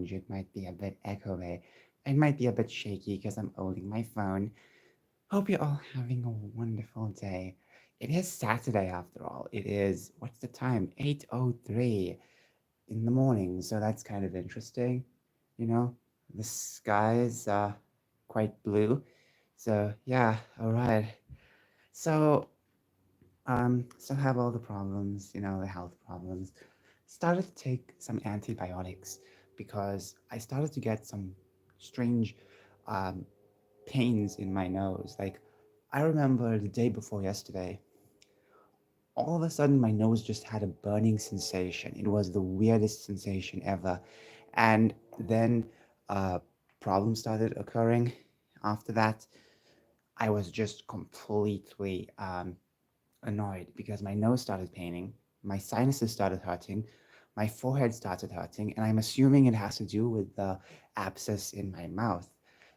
lounge. It might be a bit echoey. It might be a bit shaky because I'm holding my phone. Hope you're all having a wonderful day. It is Saturday after all. It is, what's the time? 8:03 in the morning. So that's kind of interesting. You know, the sky is quite blue. So yeah, all right. So still have all the problems, the health problems. Started to take some antibiotics because I started to get some strange um, pains in my nose. Like, I remember the day before yesterday, all of a sudden my nose just had a burning sensation. It was the weirdest sensation ever. And then uh, problems started occurring after that. I was just completely annoyed because my nose started paining, my sinuses started hurting, my forehead started hurting, and I'm assuming it has to do with the abscess in my mouth.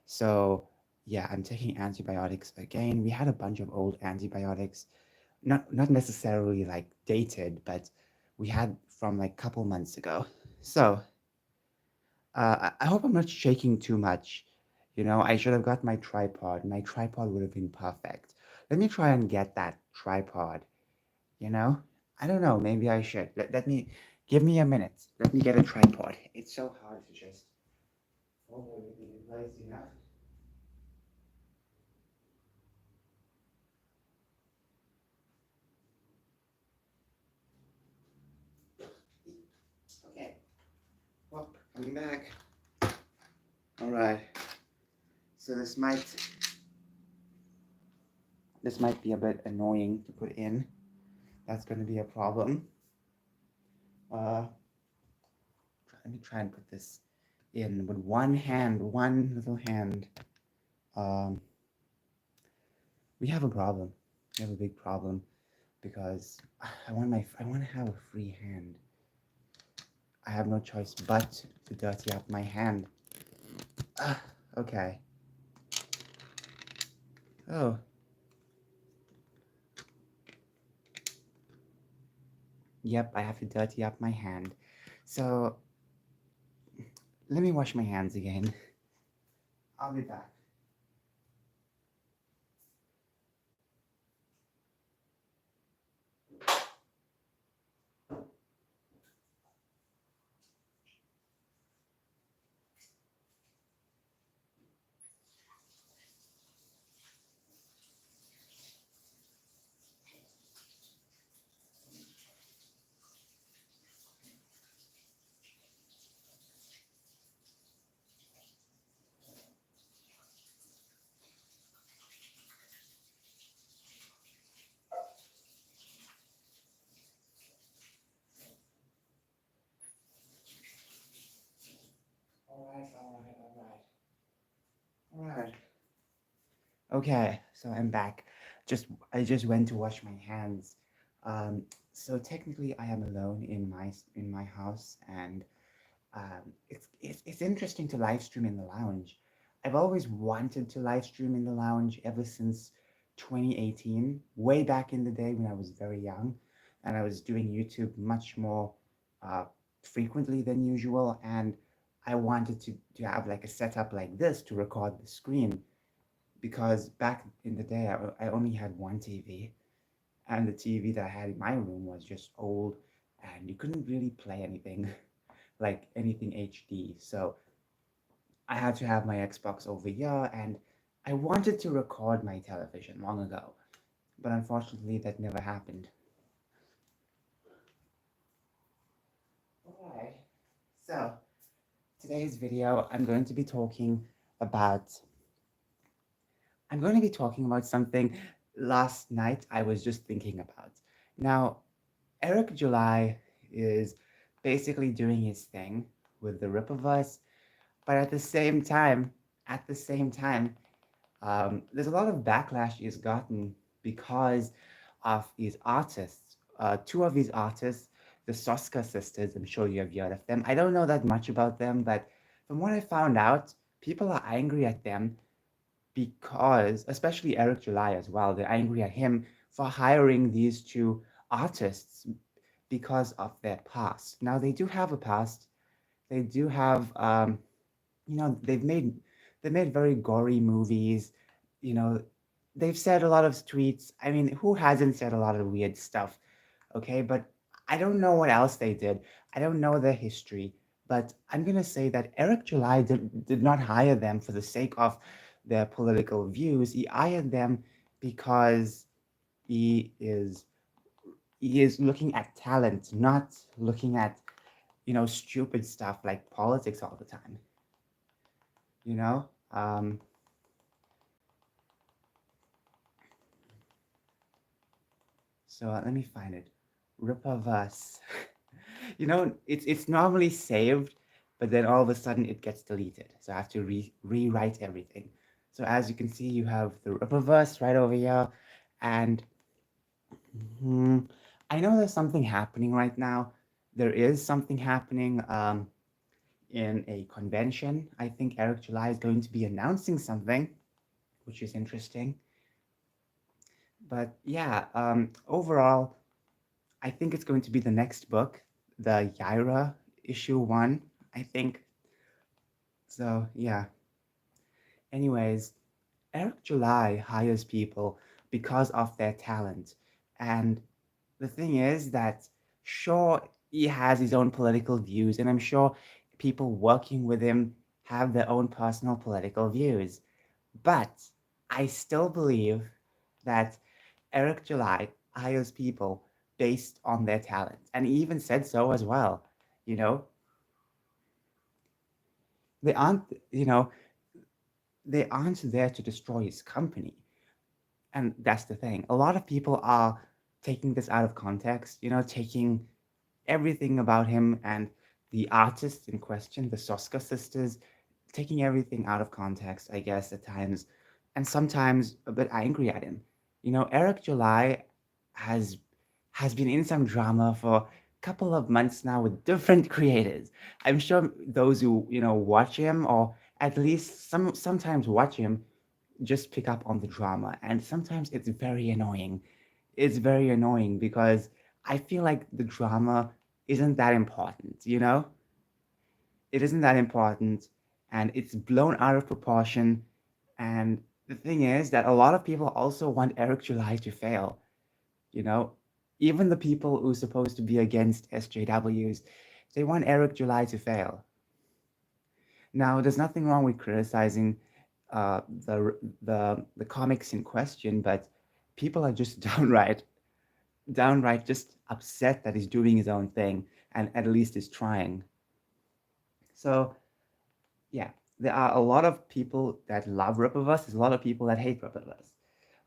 So, yeah, I'm taking antibiotics again. We had a bunch of old antibiotics, not necessarily like dated, but we had from like a couple months ago. So, I hope I'm not shaking too much. I should have got my tripod. My tripod would have been perfect. Let me try and get that tripod you know? I don't know, maybe I should. Give me a minute. Let me get a tripod. It's so hard to just hold everything in place. Okay, well, coming back. All right, so this might be a bit annoying to put in. That's going to be a problem. Uh, Let me try and put this in with one hand, one little hand. Um, we have a problem. We have a big problem because I want to have a free hand. I have no choice but to dirty up my hand. Ah, okay. Oh, yep, I have to dirty up my hand. So, let me wash my hands again. I'll be back. Alright. Okay, so I'm back. I just went to wash my hands. Um, so technically I am alone in my house, and it's interesting to live stream in the lounge. I've always wanted to live stream in the lounge ever since 2018, way back in the day when I was very young, and I was doing YouTube much more uh, frequently than usual, and I wanted to have like a setup like this to record the screen because back in the day I only had one TV, and the TV that I had in my room was just old, and you couldn't really play anything like anything HD. So I had to have my Xbox over here, and I wanted to record my television long ago, but unfortunately that never happened. Alright, so today's video about I'm going to be talking about something last night I was just thinking about. Now, Eric July is basically doing his thing with the Rippaverse, but at the same time, there's a lot of backlash he's gotten because of his artists. Two of his artists, the Soska sisters, I'm sure you have heard of them. I don't know that much about them, but from what I found out, people are angry at them because, especially Eric July as well, they're angry at him for hiring these two artists because of their past. Now, they do have a past. they do have they've made very gory movies. You know, they've said a lot of tweets. I mean, who hasn't said a lot of weird stuff? Okay, but I don't know what else they did. I don't know their history, but I'm gonna say that Eric July did not hire them for the sake of their political views. He hired them because he is he is looking at talent, not looking at stupid stuff like politics all the time. You know, so let me find it. Rip of Us. It's normally saved, but then all of a sudden it gets deleted. So I have to rewrite everything. So as you can see, you have the Rippaverse right over here, and hmm, I know there's something happening right now. There is something happening in a convention. I think Eric July is going to be announcing something, which is interesting. But yeah, overall, I think it's going to be the next book, the Yaira issue one, I think. So yeah. Anyways, Eric July hires people because of their talent. And the thing is that, sure, he has his own political views, and I'm sure people working with him have their own personal political views. But I still believe that Eric July hires people based on their talent. And he even said so as well. You know, they aren't, you know, they aren't there to destroy his company. And that's the thing. A lot of people are taking this out of context, taking everything about him and the artist in question, the Soska sisters, taking everything out of context, I guess, at times, and sometimes a bit angry at him. Eric July has has been in some drama for a couple of months now with different creators. I'm sure those who watch him, or at least sometimes watch him, just pick up on the drama, and sometimes it's very annoying. It's very annoying because I feel like the drama isn't that important. It isn't that important, and it's blown out of proportion. And the thing is that a lot of people also want Eric July to fail. you know Even the people who's supposed to be against SJWs, they want Eric July to fail. Now, there's nothing wrong with criticizing the comics in question, but people are just downright just upset that he's doing his own thing and at least is trying. So yeah, there are a lot of people that love Rippaverse. There's a lot of people that hate Rippaverse.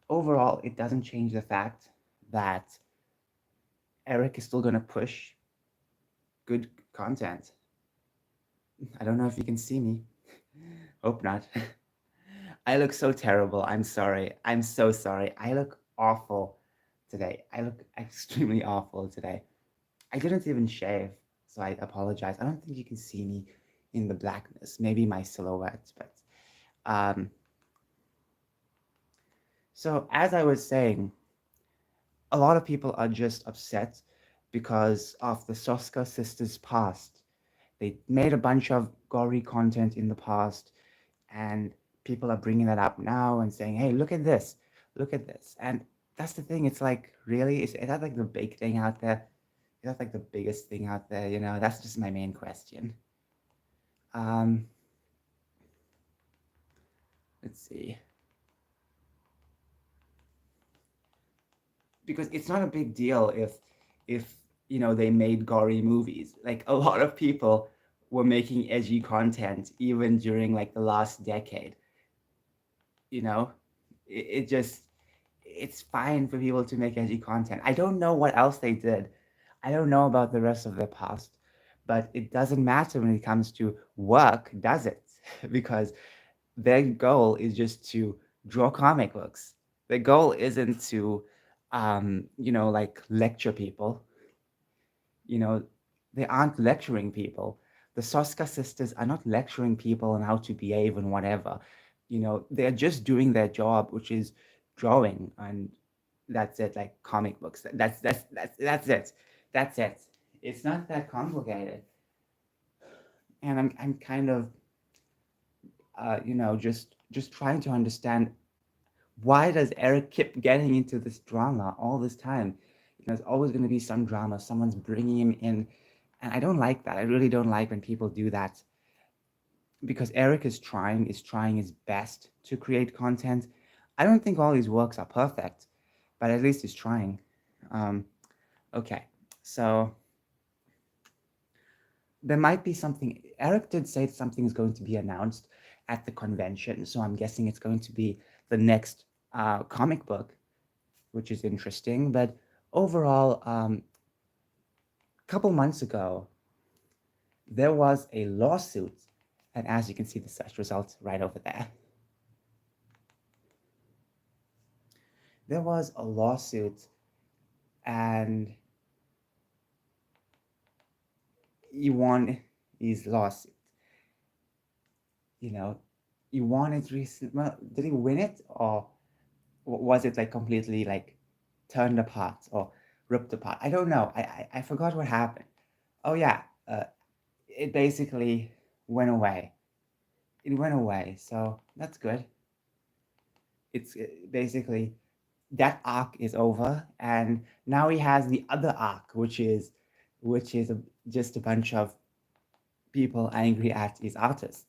Overall, it doesn't change the fact that Eric is still going to push good content. I don't know if you can see me. Hope not. I look so terrible. I'm sorry. I'm so sorry. I look awful today. I look extremely awful today. I didn't even shave, so I apologize. I don't think you can see me in the blackness. Maybe my silhouette, but um. So as I was saying, a lot of people are just upset because of the Soska sisters' past. They made a bunch of gory content in the past, and people are bringing that up now and saying, "Hey, look at this." And that's the thing. It's like, really, is that like the big thing out there? Is that like the biggest thing out there? That's just my main question. Um, let's see, because it's not a big deal if they made gory movies. Like, a lot of people were making edgy content even during like the last decade. you know it just it's fine for people to make edgy content. I don't know what else they did. I don't know about the rest of their past, but it doesn't matter when it comes to work, does it? Because their goal is just to draw comic books. Their goal isn't to like lecture people. you know they aren't lecturing people. The Soska sisters are not lecturing people on how to behave and whatever. They're just doing their job, which is drawing, and that's it. Like comic books. That's it. That's it. It's not that complicated. and I'm kind of just trying to understand why does Eric keep getting into this drama all this time? There's always going to be some drama. Someone's bringing him in, and I don't like that. I really don't like when people do that because Eric is trying his best to create content. I don't think all his works are perfect, but at least he's trying. Um, okay, so there might be something. Eric did say something is going to be announced at the convention, so I'm guessing it's going to be the next comic book, which is interesting. But overall, a couple months ago, there was a lawsuit, and as you can see, the search results right over there. There was a lawsuit, and he won his lawsuit. You know, he won it recent. Well, did he win it, or was it like completely like turned apart or ripped apart? I don't know. I forgot what happened. Oh yeah, it basically went away. It went away, so that's good. It's basically that arc is over, and now he has the other arc, which is just a bunch of people angry at his artists.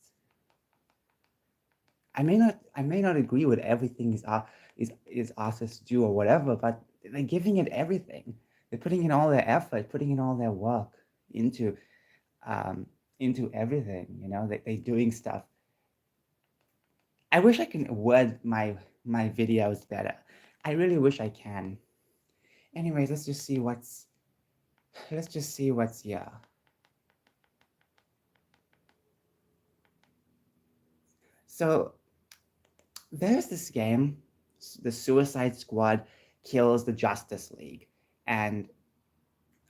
I may not agree with everything his artists do or whatever, but they're giving it everything. They're putting in all their effort, putting in all their work into um, into everything. They're doing stuff. I wish I can word my videos better. I really wish I can. Anyways, let's just see what's here. So there's this game, the Suicide Squad kills the Justice League, and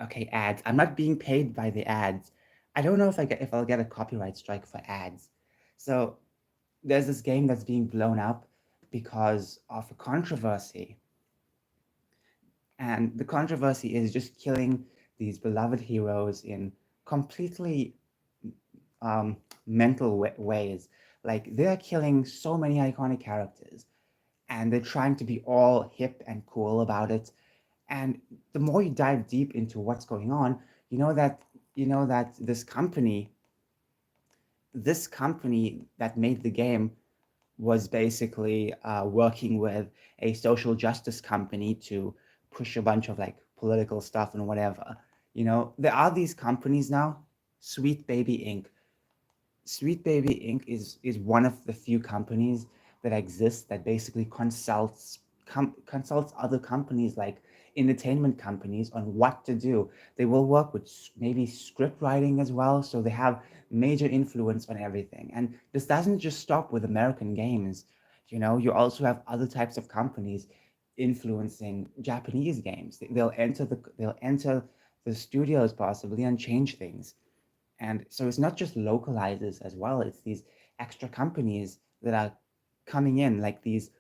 okay, ads. I'm not being paid by the ads. I don't know if I'll get a copyright strike for ads. So there's this game that's being blown up because of a controversy, and the controversy is just killing these beloved heroes in completely mental ways. Like they're killing so many iconic characters, and they're trying to be all hip and cool about it. And the more you dive deep into what's going on, you know that this company that made the game was basically working with a social justice company to push a bunch of like political stuff and whatever. There are these companies now. Sweet Baby Inc. Sweet Baby Inc. is one of the few companies that exist that basically consults other companies like entertainment companies on what to do. They will work with maybe script writing as well, so they have major influence on everything. And this doesn't just stop with American games. You also have other types of companies influencing Japanese games. They'll enter the studios possibly and change things. And so it's not just localizers as well, it's these extra companies that are coming in, like these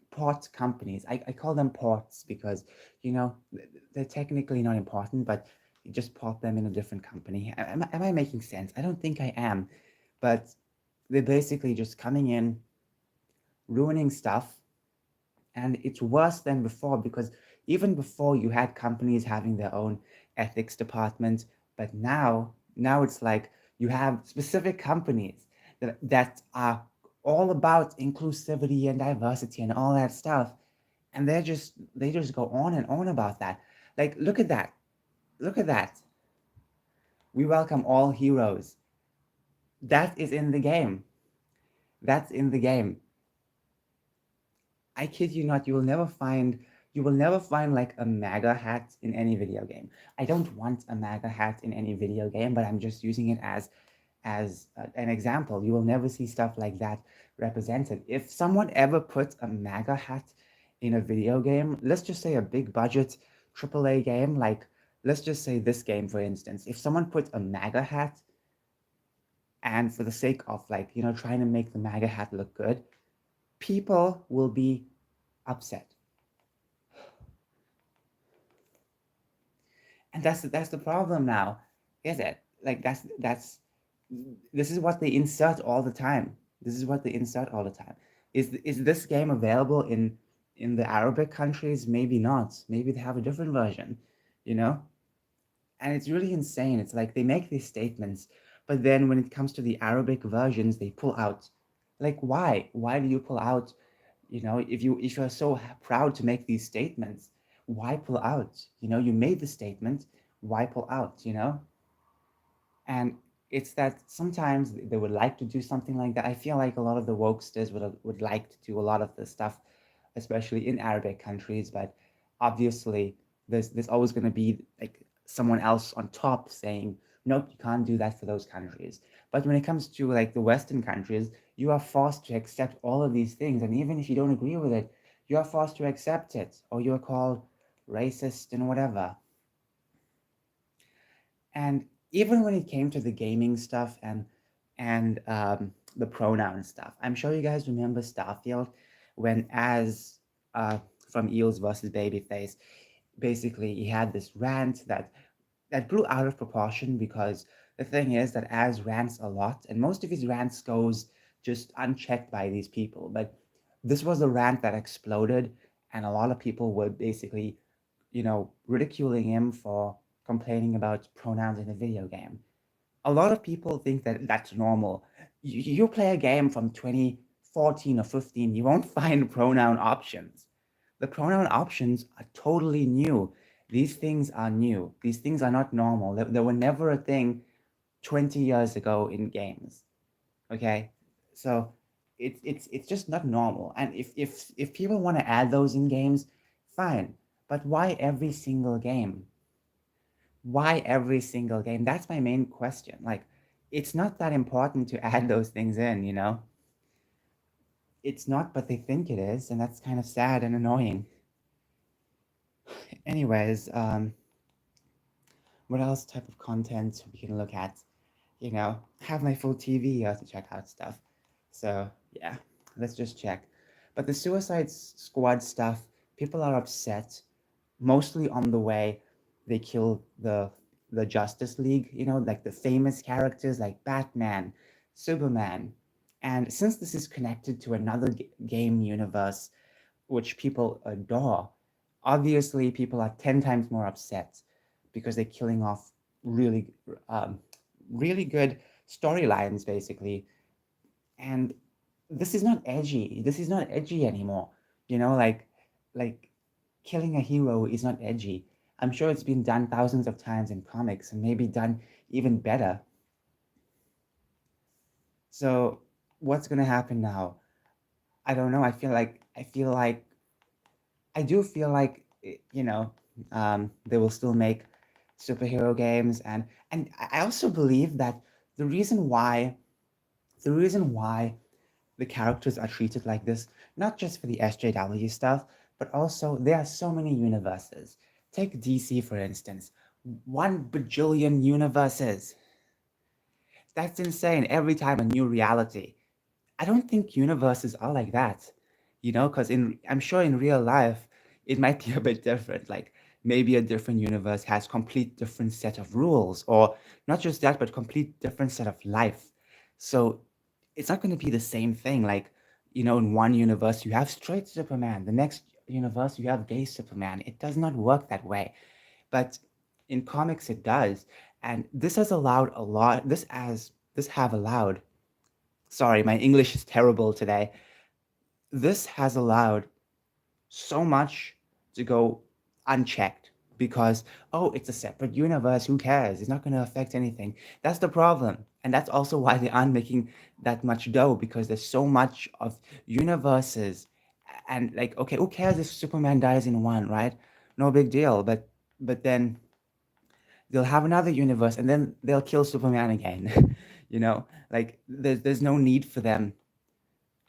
port companies. I call them ports because, they're technically not important, but you just port them in a different company. Am I making sense? I don't think I am, but they're basically just coming in, ruining stuff, and it's worse than before because even before you had companies having their own ethics department, but now it's like you have specific companies that are all about inclusivity and diversity and all that stuff, and they just go on and on about that. Like, look at that. We welcome all heroes. That is in the game. That's in the game. I kid you not, you will never find like a MAGA hat in any video game. I don't want a MAGA hat in any video game, but I'm just using it as an example. You will never see stuff like that represented. If someone ever put a MAGA hat in a video game, let's just say a big budget AAA game, like let's just say this game for instance, if someone put a MAGA hat and for the sake of like, trying to make the MAGA hat look good, people will be upset. And that's the problem now, is it? Like that's This is what they insert all the time. This is what they insert all the time. Is this game available in the Arabic countries? Maybe not. Maybe they have a different version, you know? And it's really insane. It's like they make these statements, but then when it comes to the Arabic versions, they pull out. Like why? Why do you pull out? You know, if you're so proud to make these statements, why pull out? You know, you made the statement, why pull out, you know? And it's that sometimes they would like to do something like that. I feel like a lot of the wokesters would like to do a lot of this stuff, especially in Arabic countries. But obviously, there's always going to be like someone else on top saying, nope, you can't do that for those countries. But when it comes to like the Western countries, you are forced to accept all of these things, and even if you don't agree with it, you are forced to accept it, or you are called racist and whatever. And even when it came to the gaming stuff and the pronoun stuff, I'm sure you guys remember Starfield when as from Eels versus Babyface, basically he had this rant that grew out of proportion because the thing is that Az rants a lot and most of his rants goes just unchecked by these people. But this was a rant that exploded and a lot of people were basically, you know, ridiculing him for complaining about pronouns in a video game. A lot of people think that that's normal. You play a game from 2014 or 15, you won't find pronoun options. The pronoun options are totally new. These things are new. These things are not normal. They were never a thing 20 years ago in games. Okay? So it's just not normal. And if people want to add those in games, fine. But why every single game? Why every single game? That's my main question. Like, it's not that important to add those things in, you know? It's not, but they think it is, and that's kind of sad and annoying. Anyways, what else type of content we can look at? You know, have my full TV here to check out stuff. So, yeah, let's just check. But the Suicide Squad stuff, people are upset, mostly on the way they kill the Justice League, you know, like the famous characters like Batman, Superman. And since this is connected to another game universe which people adore, obviously people are 10 times more upset because they're killing off really um, really good storylines basically. And this is not edgy. This is not edgy anymore. You know, like killing a hero is not edgy. I'm sure it's been done thousands of times in comics and maybe done even better. So what's gonna happen now? I don't know. I do feel like you know, they will still make superhero games, and I also believe that the reason why the reason why the characters are treated like this, not just for the SJW stuff, but also there are so many universes. Take DC for instance, 1 bajillion universes. That's insane. Every time a new reality. I don't think universes are like that, you know, because in I'm sure in real life it might be a bit different. Like maybe a different universe has complete different set of rules, or not just that, but complete different set of life. So it's not going to be the same thing. Like you know, in one universe you have straight Superman, the next universe you have gay Superman. It does not work that way, but in comics it does, and this has allowed a lot. This have allowed sorry, my English is terrible today. This has allowed so much to go unchecked because, oh, it's a separate universe. Who cares? It's not going to affect anything. That's the problem. And that's also why they aren't making that much dough because there's so much of universes. And like, okay, who cares if Superman dies in one, right? No big deal. But then they'll have another universe and then they'll kill Superman again. You know, like there's no need for them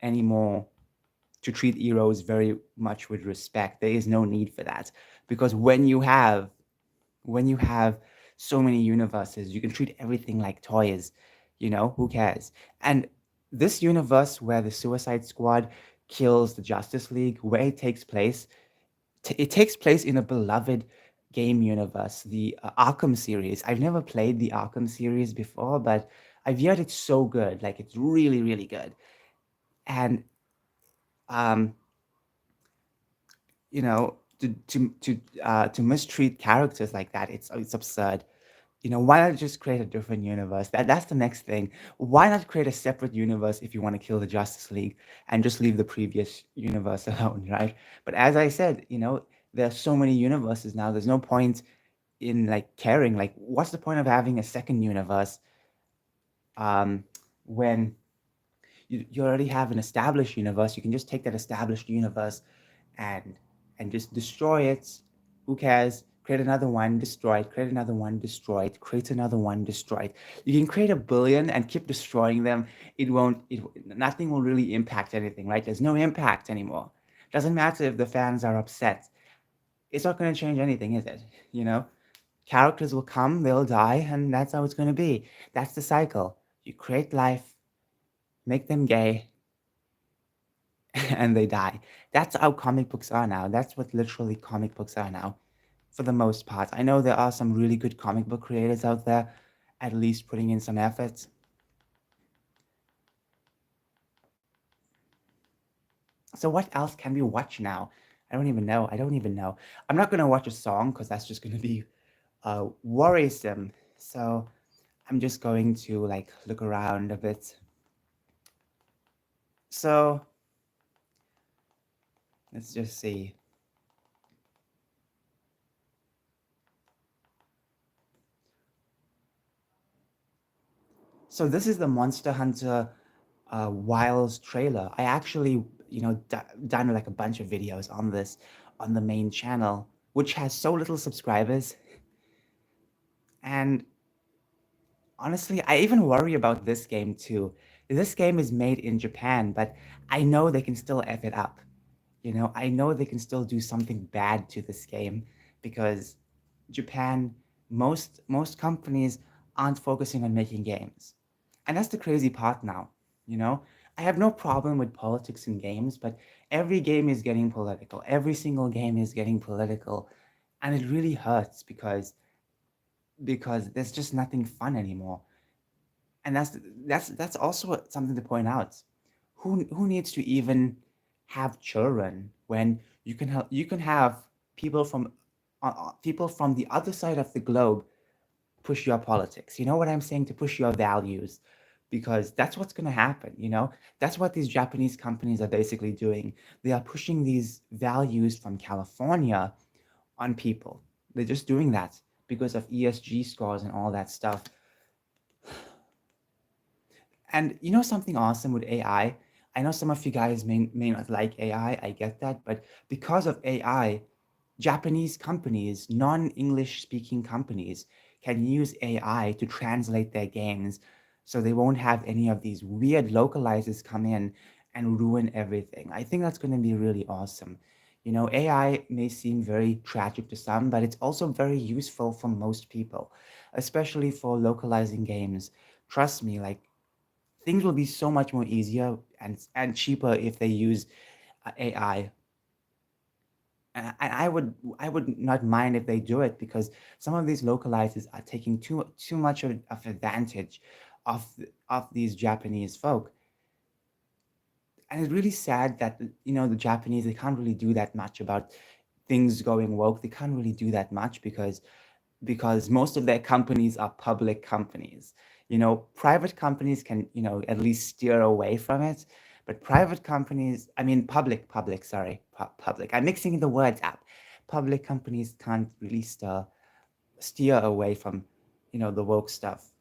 anymore to treat heroes very much with respect. There is no need for that because when you have so many universes, you can treat everything like toys. You know, who cares? And this universe where the Suicide Squad kills the Justice League, where it takes place, it takes place in a beloved game universe, the Arkham series. I've never played the Arkham series before, but I've heard it's so good, like it's really, really good. And um, you know, to mistreat characters like that, it's absurd. You know, why not just create a different universe? That's the next thing. Why not create a separate universe if you want to kill the Justice League and just leave the previous universe alone, right? But as I said, you know, there are so many universes now. There's no point in like caring. Like, what's the point of having a second universe um, when you already have an established universe? You can just take that established universe and just destroy it. Who cares? Create another one, destroy it. Create another one, destroy it. Create another one, destroy it. You can create a billion and keep destroying them. It won't. Nothing will really impact anything, right? There's no impact anymore. Doesn't matter if the fans are upset. It's not going to change anything, is it? You know, characters will come, they'll die, and that's how it's going to be. That's the cycle. You create life, make them gay, and they die. That's how comic books are now. That's what literally comic books are now, for the most part. I know there are some really good comic book creators out there, at least putting in some effort. So what else can we watch now? I don't even know. I don't even know. I'm not gonna watch a song because that's just gonna be worrisome. So I'm just going to like look around a bit. So let's just see. So this is the Monster Hunter Wilds trailer. I actually, you know, done like a bunch of videos on this on the main channel, which has so little subscribers. And honestly, I even worry about this game too. This game is made in Japan, but I know they can still F it up. You know, I know they can still do something bad to this game because Japan, most companies aren't focusing on making games. And that's the crazy part now, you know? I have no problem with politics in games, but every game is getting political. Every single game is getting political. And it really hurts because there's just nothing fun anymore. And that's also something to point out. Who needs to even have children when you can have people from people from the other side of the globe push your politics. You know what I'm saying? To push your values, because that's what's going to happen. You know, that's what these Japanese companies are basically doing. They are pushing these values from California on people. They're just doing that because of ESG scores and all that stuff. And you know something awesome with AI? I know some of you guys may not like AI, I get that, but because of AI, Japanese companies, non-English speaking companies, can use AI to translate their games so they won't have any of these weird localizers come in and ruin everything. I think that's going to be really awesome. You know, AI may seem very tragic to some, but it's also very useful for most people, especially for localizing games. Trust me, like things will be so much more easier and cheaper if they use AI. And I would not mind if they do it because some of these localizers are taking too much of advantage of these Japanese folk. And it's really sad that you know the Japanese, they can't really do that much about things going woke. They can't really do that much because most of their companies are public companies. You know, private companies can, you know, at least steer away from it, but private companies, I mean, sorry, public. I'm mixing the words up. Public companies can't really steer away from, you know, the woke stuff.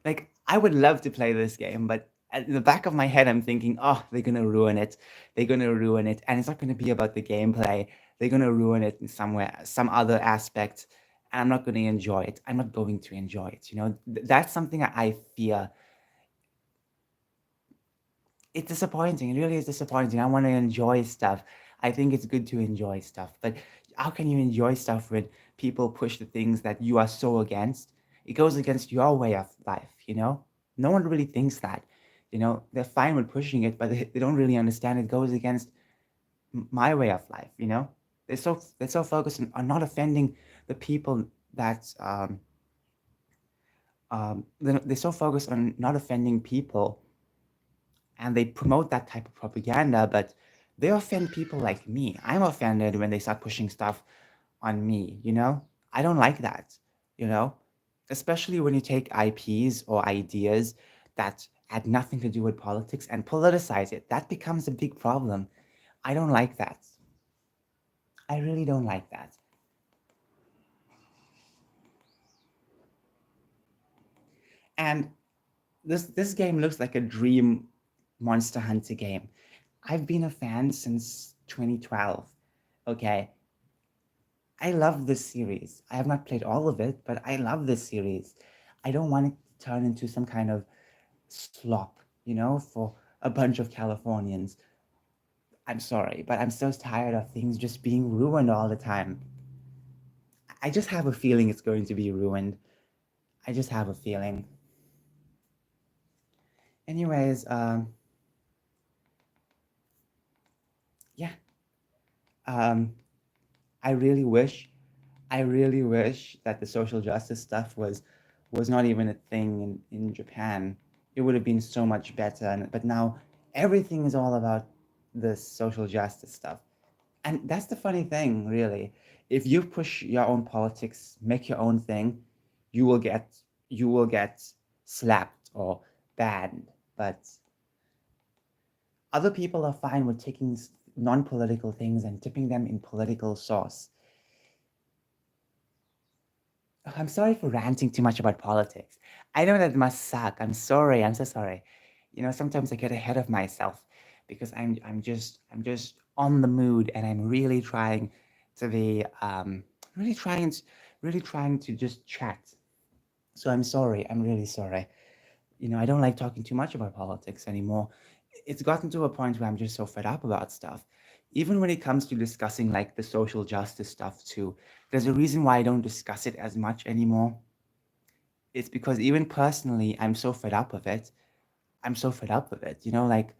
Like, I would love to play this game, but at the back of my head, I'm thinking, oh, they're gonna ruin it. They're gonna ruin it, and it's not gonna be about the gameplay. They're gonna ruin it in somewhere, some other aspect, and I'm not gonna enjoy it. I'm not going to enjoy it. You know, that's something I fear. It's disappointing. It really is disappointing. I want to enjoy stuff. I think it's good to enjoy stuff, but how can you enjoy stuff when people push the things that you are so against? It goes against your way of life, you know? No one really thinks that. You know, they're fine with pushing it, but they don't really understand it goes against my way of life, you know? They're so focused on not offending the people that they're so focused on not offending people, and they promote that type of propaganda, but they offend people like me. I'm offended when they start pushing stuff on me, you know? I don't like that, you know? Especially when you take IPs or ideas that had nothing to do with politics and politicize it. That becomes a big problem. I don't like that. I really don't like that. And this game looks like a dream Monster Hunter game. I've been a fan since 2012. Okay, I love this series. I have not played all of it, but I love this series. I don't want it to turn into some kind of slop, you know, for a bunch of Californians. I'm sorry, but I'm so tired of things just being ruined all the time. I just have a feeling it's going to be ruined. I just have a feeling. Anyways, yeah. Um, I really wish, I really wish that the social justice stuff was not even a thing in Japan. It would have been so much better. But now everything is all about the social justice stuff. And that's the funny thing, really. If you push your own politics, make your own thing, you will get you will get slapped or banned. But other people are fine with taking non-political things and dipping them in political sauce. I'm sorry for ranting too much about politics. I know that must suck. I'm sorry. I'm so sorry. You know, sometimes I get ahead of myself because I'm just on the mood and I'm really trying to be really trying to, really trying to just chat. So I'm sorry. I'm really sorry. You know, I don't like talking too much about politics anymore. It's gotten to a point where I'm just so fed up about stuff. Even when it comes to discussing like the social justice stuff too, there's a reason why I don't discuss it as much anymore. It's because even personally, I'm so fed up with it. I'm so fed up with it. You know, like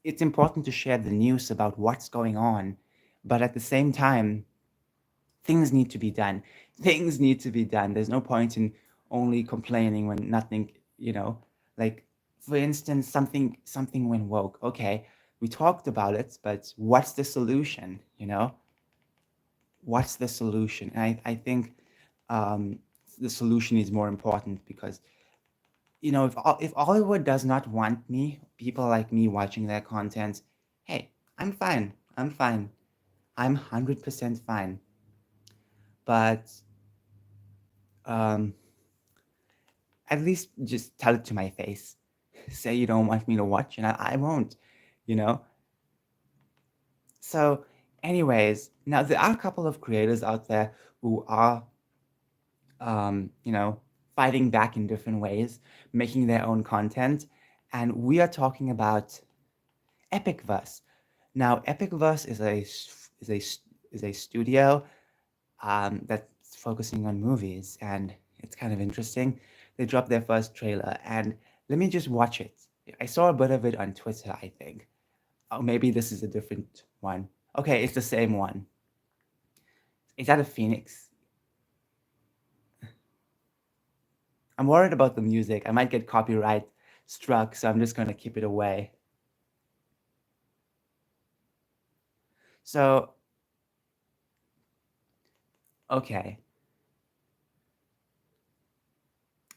it's important to share the news about what's going on, but at the same time, things need to be done. Things need to be done. There's no point in only complaining when nothing, you know, like for instance, something went woke. Okay, we talked about it, but what's the solution? You know, what's the solution? And I think um, the solution is more important because you know if Hollywood does not want me, people like me watching their content, hey, I'm fine. I'm fine. I'm 100% fine. But um, at least just tell it to my face. Say you don't want me to watch, and I won't, you know? So, anyways, now there are a couple of creators out there who are, you know, fighting back in different ways, making their own content. And we are talking about Epicverse. Now, Epicverse is a is a studio that's focusing on movies, and it's kind of interesting. They dropped their first trailer, and let me just watch it. I saw a bit of it on Twitter, I think. Oh, maybe this is a different one. Okay, it's the same one. Is that a phoenix? I'm worried about the music. I might get copyright struck, so I'm just gonna keep it away. So, okay,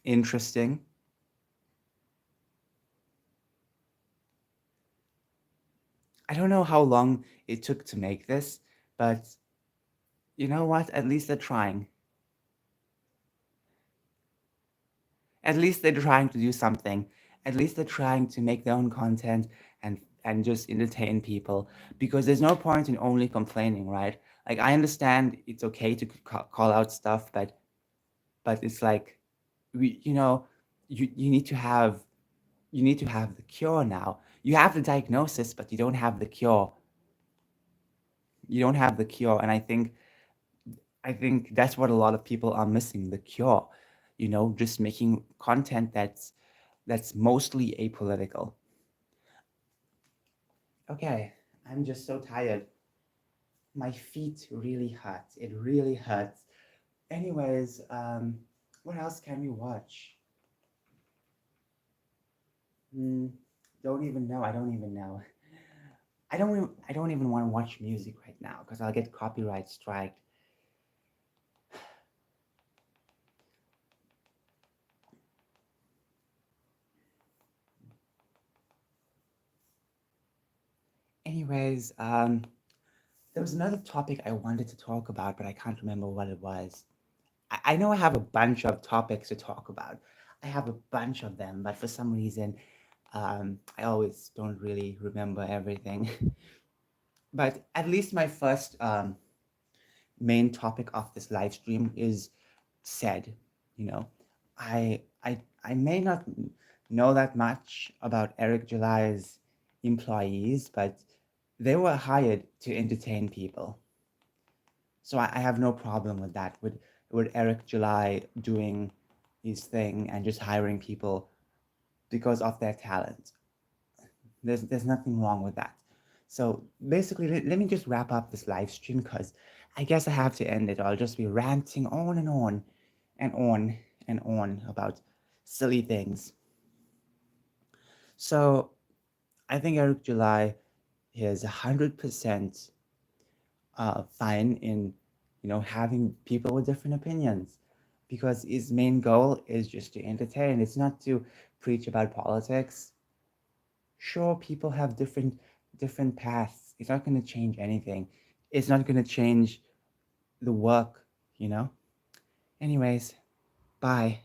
interesting. I don't know how long it took to make this, but you know what? At least they're trying. At least they're trying to do something. At least they're trying to make their own content and just entertain people because there's no point in only complaining, right? Like I understand it's okay to call out stuff, but it's like we you know you need to have the cure now. You have the diagnosis, but you don't have the cure. You don't have the cure, and I think that's what a lot of people are missing, the cure. You know, just making content that's mostly apolitical. Okay, I'm just so tired. My feet really hurt. It really hurts. Anyways, what else can we watch? Hmm, don't even know. I don't even know. I don't even want to watch music right now because I'll get copyright striked. Anyways, there was another topic I wanted to talk about, but I can't remember what it was. I know I have a bunch of topics to talk about. I have a bunch of them, but for some reason, I always don't really remember everything. But at least my first main topic of this live stream is said. You know, I may not know that much about Eric July's employees, but they were hired to entertain people. So I have no problem with that. With Eric July doing his thing and just hiring people because of their talent. There's nothing wrong with that. So basically, let me just wrap up this live stream because I guess I have to end it. I'll just be ranting on and on and on and on about silly things. So I think Eric July is 100% fine in having people with different opinions because his main goal is just to entertain. It's not to preach about politics. Sure, people have different paths. It's not going to change anything. It's not going to change the work. you know Anyways, bye.